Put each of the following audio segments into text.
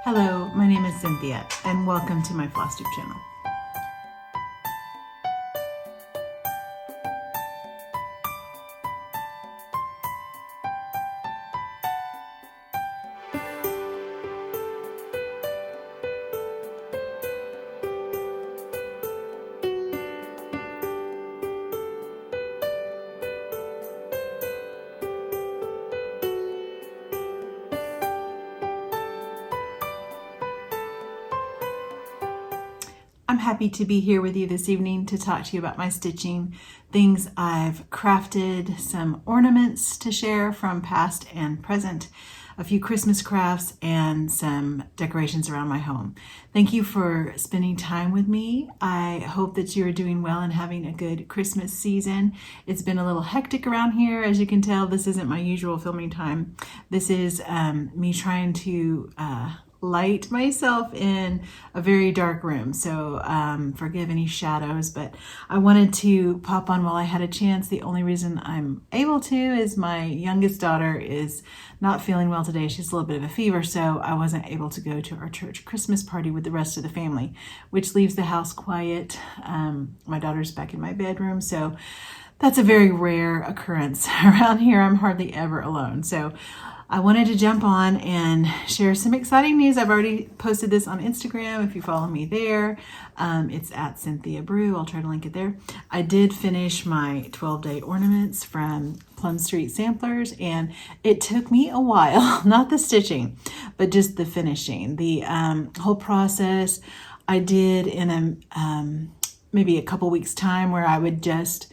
Hello, my name is Cynthia, and welcome to my flosstube channel. I'm happy to be here with you this evening to talk to you about my stitching, things I've crafted, some ornaments to share from past and present, a few Christmas crafts, and some decorations around my home. Thank you for spending time with me. I hope that you are doing well and having a good Christmas season. It's been a little hectic around here. As you can tell, this isn't my usual filming time. This is me trying to light myself in a very dark room, so forgive any shadows, but I wanted to pop on while I had a chance. The only reason I'm able to is my youngest daughter is not feeling well today. She's a little bit of a fever, so I wasn't able to go to our church Christmas party with the rest of the family, which leaves the house quiet. My daughter's back in my bedroom, so that's a very rare occurrence around here. I'm hardly ever alone, so I wanted to jump on and share some exciting news. I've already posted this on Instagram if you follow me there. It's at Cynthia Brew. I'll try to link it there. I did finish my 12-day ornaments from Plum Street Samplers, and it took me a while, not the stitching, but just the finishing. The whole process I did in maybe a couple weeks time, where I would just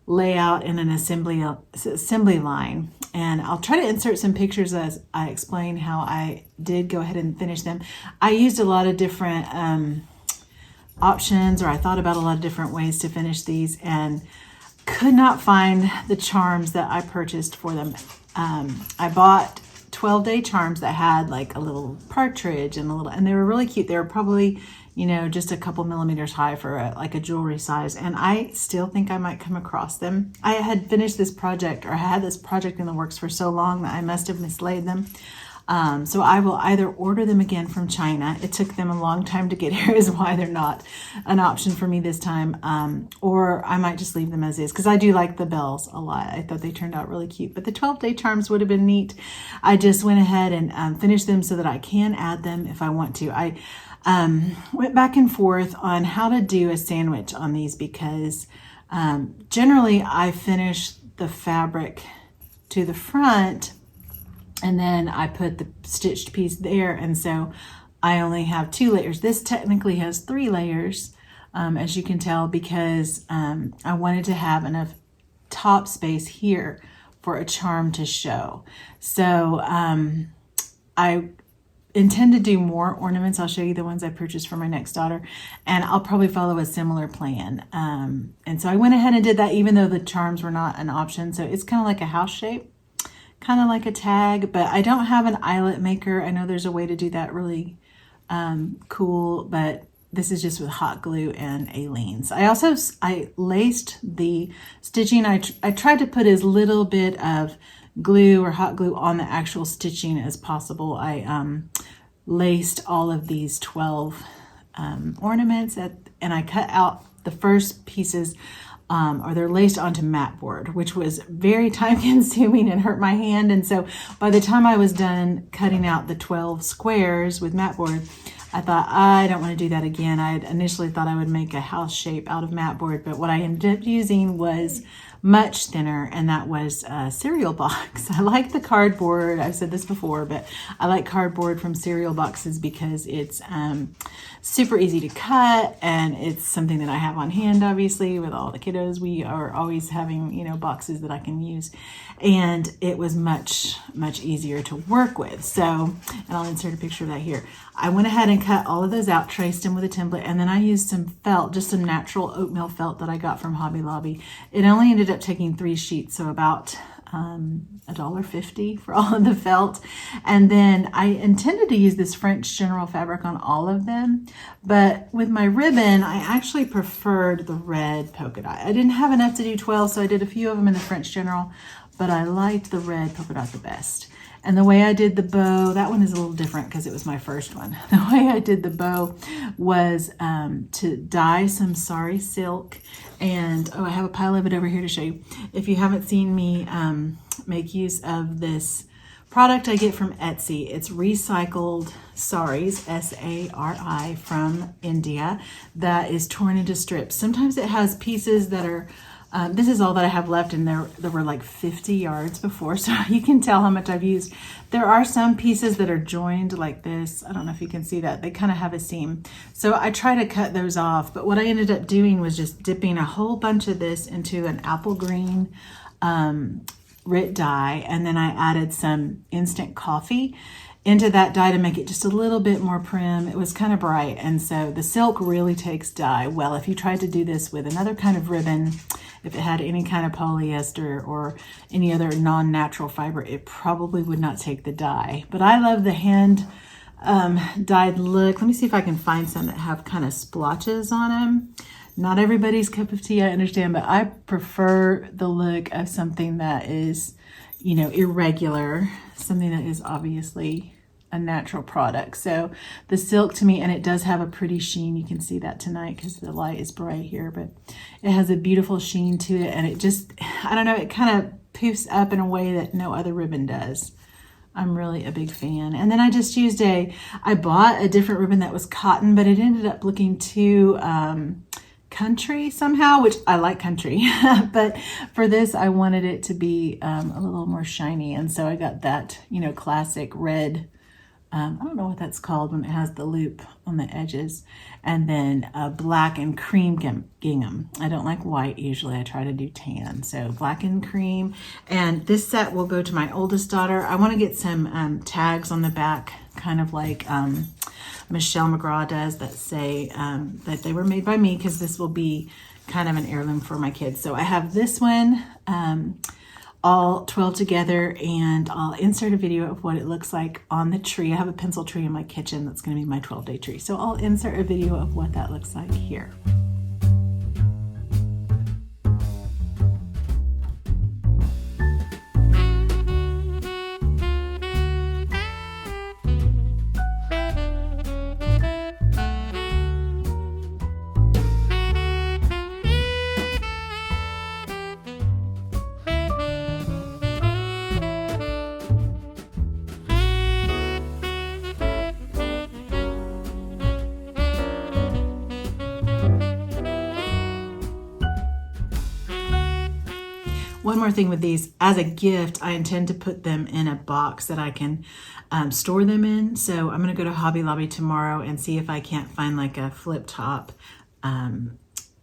lay out in an assembly line, and I'll try to insert some pictures as I explain how I did go ahead and finish them. I used a lot of different options, or I thought about a lot of different ways to finish these, and could not find the charms that I purchased for them. I bought 12-day charms that had like a little partridge and they were really cute. They were probably, you know, just a couple millimeters high for like a jewelry size, and I still think I might come across them. I had finished this project, or I had this project in the works for so long that I must have mislaid them. So I will either order them again from China. It took them a long time to get here, is why they're not an option for me this time. Or I might just leave them as is, because I do like the bells a lot. I thought they turned out really cute, but the 12-day charms would have been neat. I just went ahead and finished them so that I can add them if I want to. I went back and forth on how to do a sandwich on these, because generally I finish the fabric to the front and then I put the stitched piece there, and so I only have 2 layers. This technically has 3 layers, as you can tell, because I wanted to have enough top space here for a charm to show. So I intend to do more ornaments. I'll show you the ones I purchased for my next daughter, and I'll probably follow a similar plan. And so I went ahead and did that, even though the charms were not an option. So it's kind of like a house shape, kind of like a tag, but I don't have an eyelet maker. I know there's a way to do that really cool, but this is just with hot glue and Aleene's. I laced the stitching. I tried to put as little bit of glue or hot glue on the actual stitching as possible. I laced all of these 12 ornaments and I cut out the first pieces, or they're laced onto mat board, which was very time consuming and hurt my hand. And so by the time I was done cutting out the 12 squares with mat board, I thought, I don't want to do that again. I had initially thought I would make a house shape out of mat board, but what I ended up using was much thinner, and that was a cereal box. I like the cardboard. I've said this before, but I like cardboard from cereal boxes because it's super easy to cut, and it's something that I have on hand. Obviously, with all the kiddos, we are always having, you know, boxes that I can use, and it was much easier to work with. So, and I'll insert a picture of that here. I went ahead and cut all of those out, traced them with a template, and then I used some felt, just some natural oatmeal felt that I got from Hobby Lobby. It only ended up taking 3 sheets, so about $1.50 for all of the felt. And then I intended to use this French General fabric on all of them, but with my ribbon, I actually preferred the red polka dot. I didn't have enough to do 12, so I did a few of them in the French General, but I liked the red polka dot the best. And the way I did the bow, that one is a little different because it was my first one. The way I did the bow was to dye some sari silk. And, oh, I have a pile of it over here to show you. If you haven't seen me make use of this product I get from Etsy, it's recycled saris, S-A-R-I, from India, that is torn into strips. Sometimes it has pieces that are, this is all that I have left, and there were like 50 yards before, so you can tell how much I've used. There are some pieces that are joined like this. I don't know if you can see that. They kind of have a seam. So I try to cut those off, but what I ended up doing was just dipping a whole bunch of this into an apple green RIT dye, and then I added some instant coffee into that dye to make it just a little bit more prim. It was kind of bright, and so the silk really takes dye well. If you tried to do this with another kind of ribbon, if it had any kind of polyester or any other non-natural fiber, it probably would not take the dye. But I love the hand dyed look. Let me see if I can find some that have kind of splotches on them. Not everybody's cup of tea, I understand, but I prefer the look of something that is, you know, irregular, something that is obviously a natural product. So the silk to me, and it does have a pretty sheen. You can see that tonight because the light is bright here, but it has a beautiful sheen to it, and it just, I don't know, it kind of poofs up in a way that no other ribbon does. I'm really a big fan. And then I just used I bought a different ribbon that was cotton, but it ended up looking too country somehow, which I like country, but for this I wanted it to be a little more shiny, and so I got that, you know, classic red, I don't know what that's called when it has the loop on the edges, and then black and cream gingham. I don't like white usually, I try to do tan, so black and cream. And this set will go to my oldest daughter. I want to get some tags on the back, kind of like Michelle McGraw does, that say that they were made by me, because this will be kind of an heirloom for my kids. So I have this one, all 12 together, and I'll insert a video of what it looks like on the tree. I have a pencil tree in my kitchen that's going to be my 12-day tree. So I'll insert a video of what that looks like here. One more thing with these, as a gift, I intend to put them in a box that I can store them in. So I'm going to go to Hobby Lobby tomorrow and see if I can't find like a flip top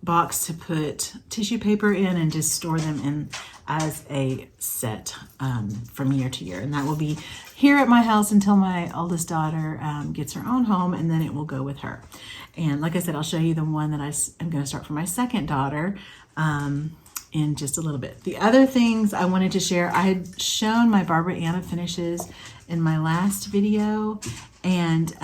box to put tissue paper in and just store them in as a set from year to year. And that will be here at my house until my oldest daughter gets her own home, and then it will go with her. And like I said, I'll show you the one that I'm going to start for my second daughter in just a little bit. The other things I wanted to share, I had shown my Barbara Anna finishes in my last video, and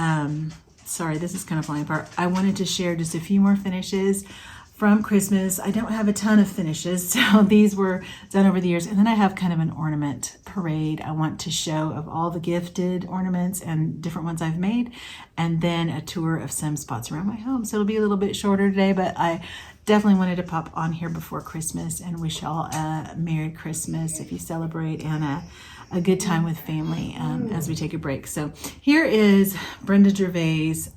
sorry, this is kind of falling apart. I wanted to share just a few more finishes from Christmas. I don't have a ton of finishes, so these were done over the years. And then I have kind of an ornament parade I want to show of all the gifted ornaments and different ones I've made, and then a tour of some spots around my home. So it'll be a little bit shorter today, but I definitely wanted to pop on here before Christmas and wish y'all a Merry Christmas if you celebrate, and a good time with family as we take a break. So here is Brenda Gervais'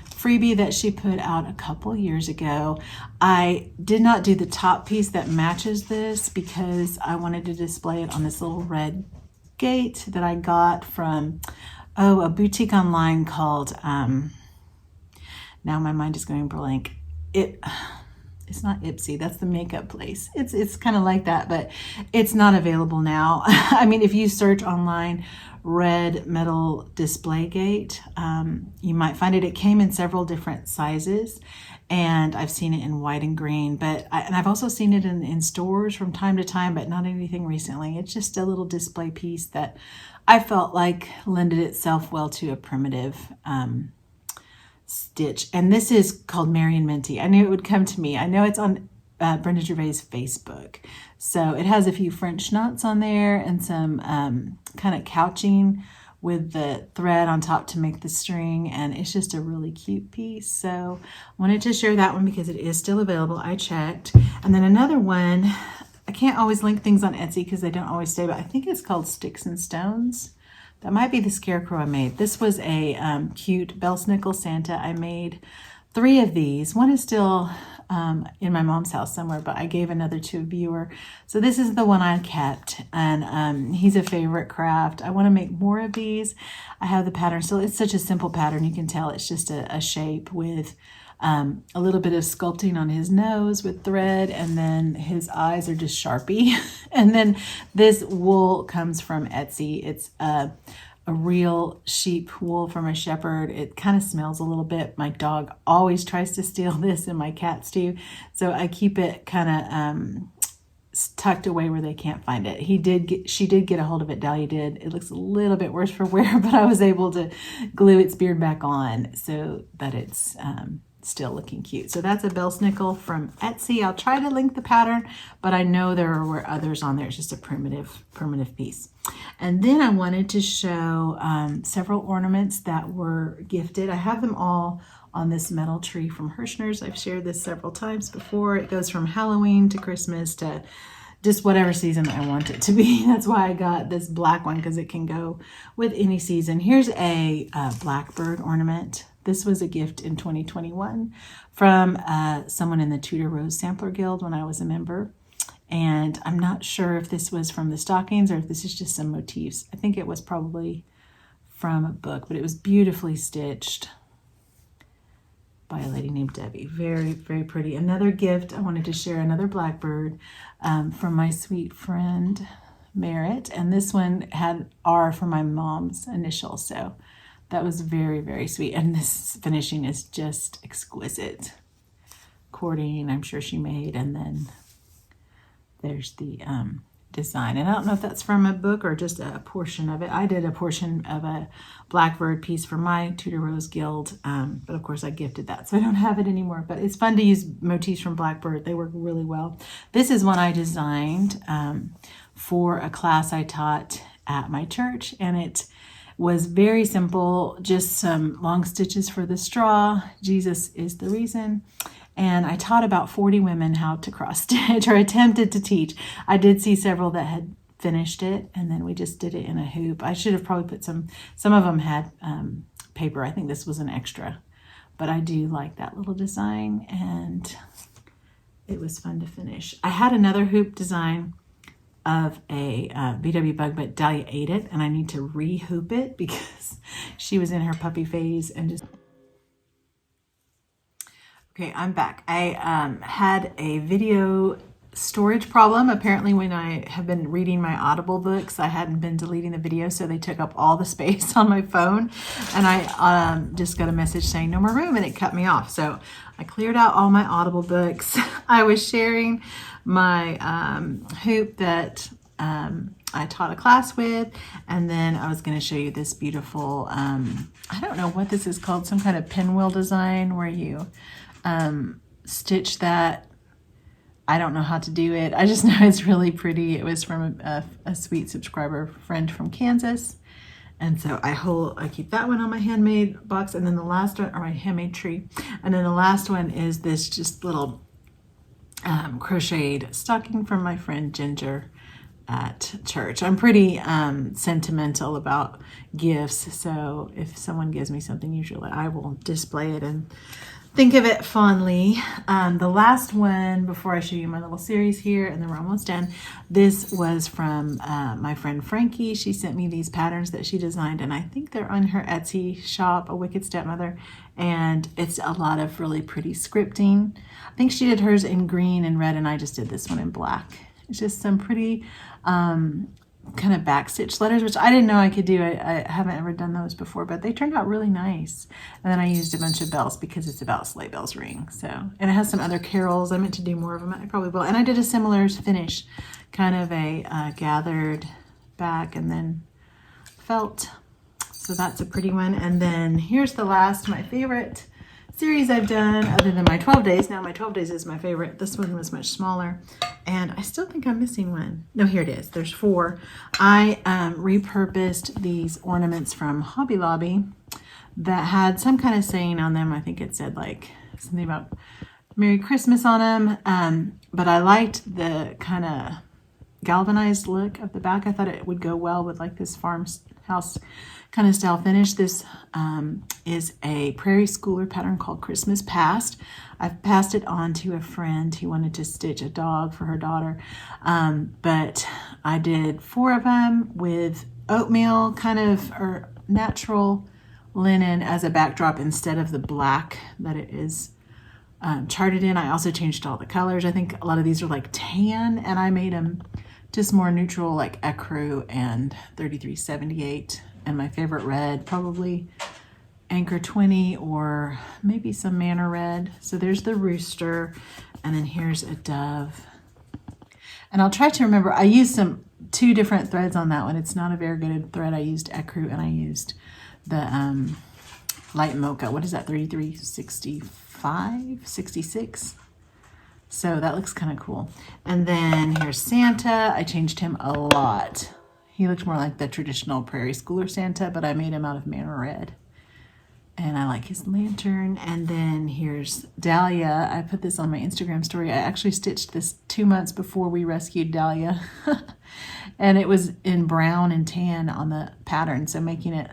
freebie that she put out a couple years ago. I did not do the top piece that matches this because I wanted to display it on this little red gate that I got from a boutique online called now my mind is going blank. It's not Ipsy, that's the makeup place. It's kind of like that, but it's not available now. I mean, if you search online red metal display gate, you might find it. It came in several different sizes, and I've seen it in white and green, and I've also seen it in stores from time to time, but not anything recently. It's just a little display piece that I felt like lended itself well to a primitive stitch. And this is called Merry and Minty. I knew it would come to me. I know it's on Brenda Gervais' Facebook. So it has a few French knots on there and some kind of couching with the thread on top to make the string, and it's just a really cute piece. So I wanted to share that one because it is still available. I checked. And then another one, I can't always link things on Etsy because they don't always stay, but I think it's called Sticks and Stones. That might be the scarecrow I made. This was a cute Belsnickel Santa. I made 3 of these. One is still in my mom's house somewhere, but I gave another to a viewer. So this is the one I kept, and he's a favorite craft. I want to make more of these. I have the pattern still. It's such a simple pattern. You can tell it's just a shape with a little bit of sculpting on his nose with thread, and then his eyes are just Sharpie. And then this wool comes from Etsy. It's a real sheep wool from a shepherd. It kind of smells a little bit. My dog always tries to steal this, and my cats do. So I keep it kind of tucked away where they can't find it. She did get a hold of it. Dahlia did. It looks a little bit worse for wear, but I was able to glue its beard back on so that it's still looking cute. So that's a Belsnickel from Etsy. I'll try to link the pattern, but I know there were others on there. It's just a primitive piece. And then I wanted to show several ornaments that were gifted. I have them all on this metal tree from Hirschner's. I've shared this several times before. It goes from Halloween to Christmas to just whatever season I want it to be. That's why I got this black one, because it can go with any season. Here's a blackbird ornament. This was a gift in 2021 from someone in the Tudor Rose Sampler Guild when I was a member. And I'm not sure if this was from the stockings or if this is just some motifs. I think it was probably from a book, but it was beautifully stitched by a lady named Debbie. Very, very pretty. Another gift, I wanted to share another blackbird from my sweet friend Merritt. And this one had R for my mom's initial. So that was very, very sweet. And this finishing is just exquisite. Cording, I'm sure she made. And then there's the design. And I don't know if that's from a book or just a portion of it. I did a portion of a blackbird piece for my Tudor Rose Guild. But of course I gifted that, so I don't have it anymore. But it's fun to use motifs from blackbird. They work really well. This is one I designed for a class I taught at my church. And it was very simple, just some long stitches for the straw. Jesus is the reason. And I taught about 40 women how to cross stitch, or attempted to teach. I did see several that had finished it, and then we just did it in a hoop. I should have probably put some of them had paper. I think this was an extra, but I do like that little design, and it was fun to finish. I had another hoop design of a VW bug, but Dahlia ate it, and I need to re-hoop it because she was in her puppy phase and just... Okay, I'm back. I had a video storage problem. Apparently when I have been reading my Audible books, I hadn't been deleting the video, so they took up all the space on my phone. And I just got a message saying no more room, and it cut me off. So I cleared out all my Audible books. I was sharing my hoop that I taught a class with, and then I was going to show you this beautiful, I don't know what this is called, some kind of pinwheel design where you stitch that. I don't know how to do it. I just know it's really pretty. It was from a sweet subscriber friend from Kansas. And so I keep that one on my handmade box. And then the last one, or my handmade tree. And then the last one is this just little crocheted stocking from my friend Ginger at church. I'm pretty sentimental about gifts. So if someone gives me something, usually I will display it and think of it fondly. The last one, before I show you my little series here, and then we're almost done, this was from my friend Frankie. She sent me these patterns that she designed, and I think they're on her Etsy shop, A Wicked Stepmother, and it's a lot of really pretty scripting. I think she did hers in green and red, and I just did this one in black. It's just some pretty kind of backstitch letters, which I didn't know I could do. I haven't ever done those before, but they turned out really nice. And then I used a bunch of bells because it's about Sleigh Bells Ring. So, and it has some other carols. I meant to do more of them. I probably will. And I did a similar finish, kind of a gathered back and then felt. So that's a pretty one. And then here's the last, my favorite series I've done other than my 12 days. Now my 12 days is my favorite. This one was much smaller and I still think I'm missing one. No, here it is. There's 4. I repurposed these ornaments from Hobby Lobby that had some kind of saying on them. I think it said like something about Merry Christmas on them. But I liked the kind of galvanized look of the back. I thought it would go well with like this farmhouse kind of style finish. This is a Prairie Schooler pattern called Christmas Past. I've passed it on to a friend who wanted to stitch a dog for her daughter. But I did 4 of them with oatmeal kind of or natural linen as a backdrop instead of the black that it is charted in. I also changed all the colors. I think a lot of these are like tan and I made them just more neutral like ecru and 3378. And my favorite red, probably Anchor 20 or maybe some Manor Red. So there's the rooster, and then here's a dove. And I'll try to remember, I used 2 different threads on that one. It's not a very good thread. I used ecru and I used the light mocha. What is that, 3365, 66? So that looks kind of cool. And then here's Santa. I changed him a lot. He looked more like the traditional Prairie Schooler Santa, but I made him out of Manor Red. And I like his lantern. And then here's Dahlia. I put this on my Instagram story. I actually stitched this 2 months before we rescued Dahlia. And it was in brown and tan on the pattern. So making it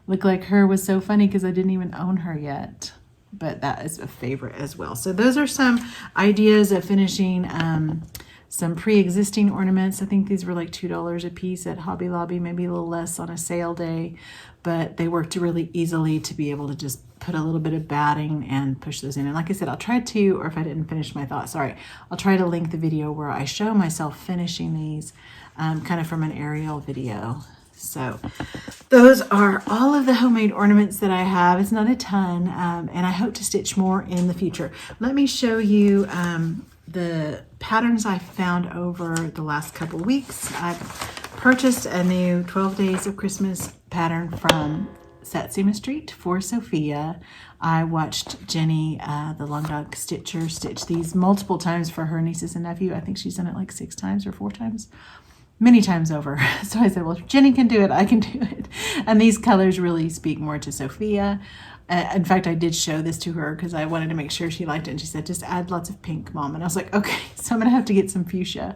look like her was so funny because I didn't even own her yet. But that is a favorite as well. So those are some ideas of finishing some pre-existing ornaments. I think these were like $2 a piece at Hobby Lobby, maybe a little less on a sale day, but they worked really easily to be able to just put a little bit of batting and push those in. And like I said, I'll try to, or if I didn't finish my thought, sorry, I'll try to link the video where I show myself finishing these kind of from an aerial video. So those are all of the homemade ornaments that I have. It's not a ton, and I hope to stitch more in the future. Let me show you the patterns I found over the last couple weeks. I've purchased a new 12 Days of Christmas pattern from Satsuma Street for Sophia. I watched Jenny, the Long Dog Stitcher, stitch these multiple times for her nieces and nephew. I think she's done it like 6 times or 4 times. Many times over. So I said, well, if Jenny can do it, I can do it. And these colors really speak more to Sophia. In fact, I did show this to her because I wanted to make sure she liked it. And she said, just add lots of pink, Mom. And I was like, okay, so I'm going to have to get some fuchsia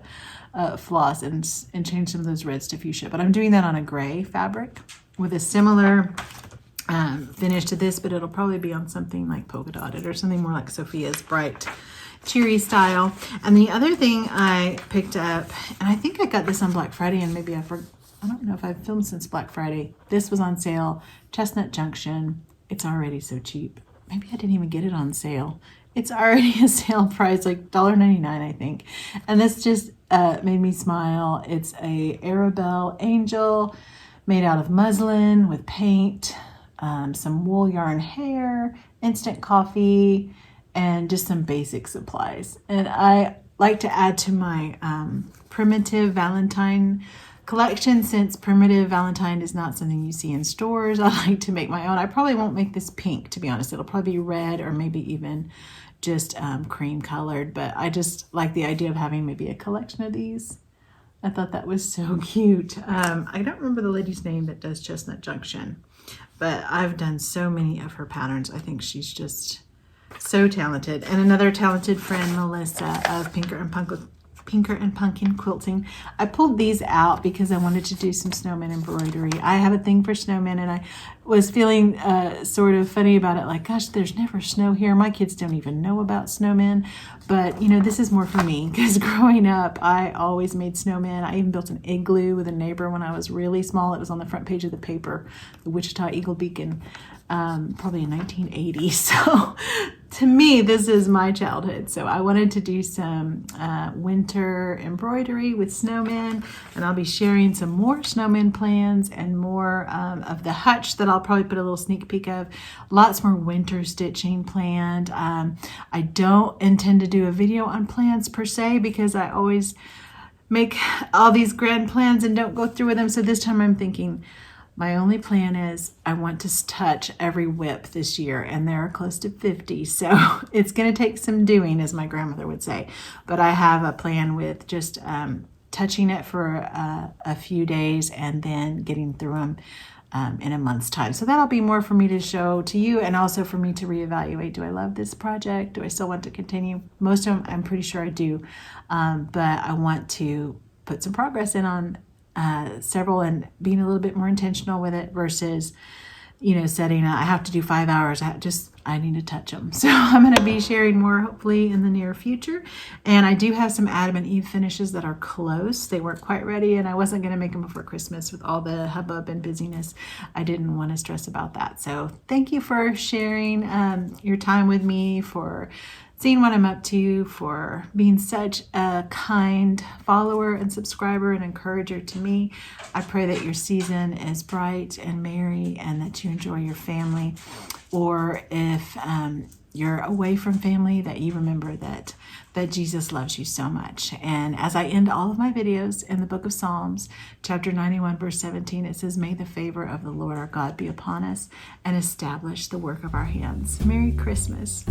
floss and change some of those reds to fuchsia. But I'm doing that on a gray fabric with a similar finish to this, but it'll probably be on something like polka dotted or something more like Sophia's bright cheery style. And the other thing I picked up, and I think I got this on Black Friday, and maybe I don't know if I've filmed since Black Friday. This was on sale, Chestnut Junction. It's already so cheap. Maybe I didn't even get it on sale. It's already a sale price, like $1.99, I think. And this just made me smile. It's a Arabelle angel made out of muslin with paint, some wool yarn hair, instant coffee, and just some basic supplies. And I like to add to my primitive Valentine collection. Since primitive Valentine is not something you see in stores, I like to make my own. I probably won't make this pink, to be honest. It'll probably be red or maybe even just cream colored, but I just like the idea of having maybe a collection of these. I thought that was so cute. I don't remember the lady's name that does Chestnut Junction, but I've done so many of her patterns. I think she's just so talented. And another talented friend, Melissa of Pinker and Pumpkin Quilting. I pulled these out because I wanted to do some snowman embroidery. I have a thing for snowmen, and I was feeling sort of funny about it, like, gosh, there's never snow here. My kids don't even know about snowmen. But, you know, this is more for me because growing up, I always made snowmen. I even built an igloo with a neighbor when I was really small. It was on the front page of the paper, the Wichita Eagle Beacon, probably in 1980. So to me, this is my childhood. So I wanted to do some winter embroidery with snowmen, and I'll be sharing some more snowman plans and more of the hutch that I'll probably put a little sneak peek of. Lots more winter stitching planned. I don't intend to do a video on plans per se because I always make all these grand plans and don't go through with them. So this time I'm thinking, My only plan is I want to touch every whip this year, and there are close to 50. So it's going to take some doing, as my grandmother would say. But I have a plan with just touching it for a few days and then getting through them in a month's time. So that'll be more for me to show to you, and also for me to reevaluate. Do I love this project? Do I still want to continue? Most of them, I'm pretty sure I do. But I want to put some progress in on several and being a little bit more intentional with it versus, setting I have to do 5 hours. I need to touch them. So I'm going to be sharing more hopefully in the near future. And I do have some Adam and Eve finishes that are close. They weren't quite ready, and I wasn't going to make them before Christmas with all the hubbub and busyness. I didn't want to stress about that. So thank you for sharing your time with me, for seeing what I'm up to, for being such a kind follower and subscriber and encourager to me. I pray that your season is bright and merry and that you enjoy your family. Or if you're away from family, that you remember that Jesus loves you so much. And as I end all of my videos in the book of Psalms, chapter 91, verse 17, it says, "May the favor of the Lord our God be upon us and establish the work of our hands." Merry Christmas.